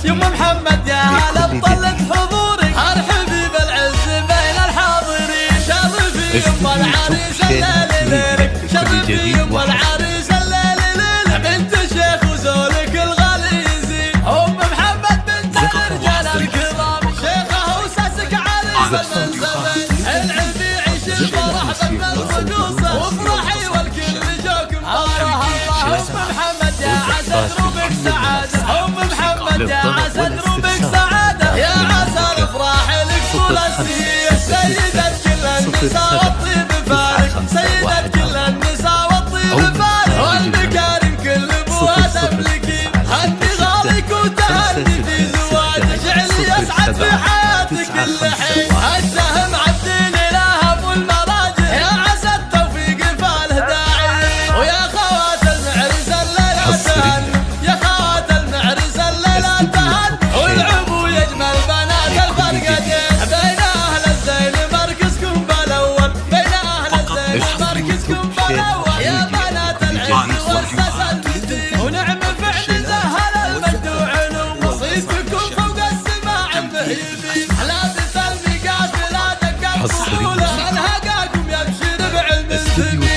يما محمد يا هلا بطلت حضورك، ارحبي بالعز بين الحاضرين، شرفي يما العريس الليل ليلك، شرفي يما العريس الليل ليلك، بنت الشيخ وزولك الغالي يزيد، ام محمد بنت الرجال الكرام، شيخه وساسك عريس المنسبين، العز يعيش الفرح بالرقوصه، وافرحي والكل جوكم الله الله، ام محمد يا عسى دروبك سعاده، ام محمد يا عسى دروبك سعادة، يا عسى الافراح لك طول السنين، سيدة كل النساء والطيب فارق، سيدة كل النساء والطيب فارق، والمكارم كل ابوها تملكين، هني غالك وتهني في زواجك، جعلي يسعد في حياتك كل حين، السهم عالدين اله ابو المراجع، يا عسى التوفيق فاله داعي، ويا خوات المعرس الليلة تهنوا، يا خوات المعرس الليلة تهنوا، والعبو يجمل بنات الفرقتين، بين اهل الزين مركزكم بالاول، بين اهل الزين مركزكم بالاول، يا بنات العز والساس الجديد، ونعم فعل زهل المجد وعلو، وصيفكم فوق السماع مهيبين، لابس الميقات لا دقات وصوله، من هقاكم يبشر بعلم الثمين.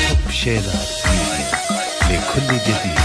لكل جديد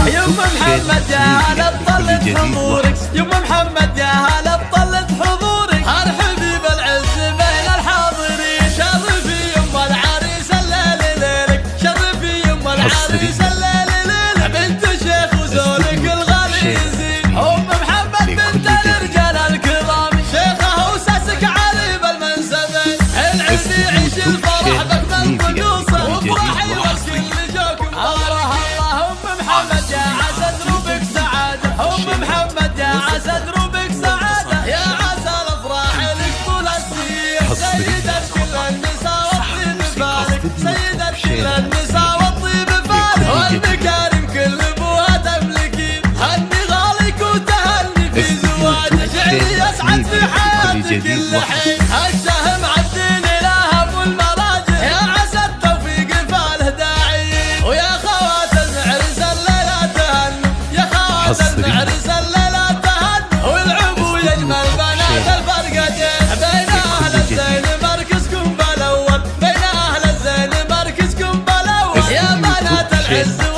يما محمد يا هلا بطلت حضورك، يما محمد يا هلا بطلت حضورك، ارحبي بالعز بين الحاضرين، شرفي يما العريس الليل ليلك، شرفي يما العريس الليل ليلك، بنت الشيخ وزولك الغالي يزيد، ام محمد بنت الرجال الكرام، شيخه وساسك عريب المنسبين، العز يعيش الفرح بكل الرقوصه، وافرحي والكل جوكم الله الله، ام محمد يا عسى دروبك سعادة، ام محمد يا عسى دروبك سعادة، يا عسى الافراح لك طول السنين، سيدة كل النساء والطيب فارق، سيدة كل النساء والطيب فارق، والمكارم كل ابوها تملكين، هني غالك وتهني في زواجك، جعلي يسعد في حياتك كل حين، السهم عالدين اله ابو المراجع، يا عسى التوفيق فاله داعي، ويا خوات المعرس الليلة تهنوا، يا خوات المعرس الليلة تهنوا، والعبو يجمل بنات الفرقتين، بين اهل الزين مركزكم بالاول، بين اهل الزين مركزكم بالاول، يا بنات العز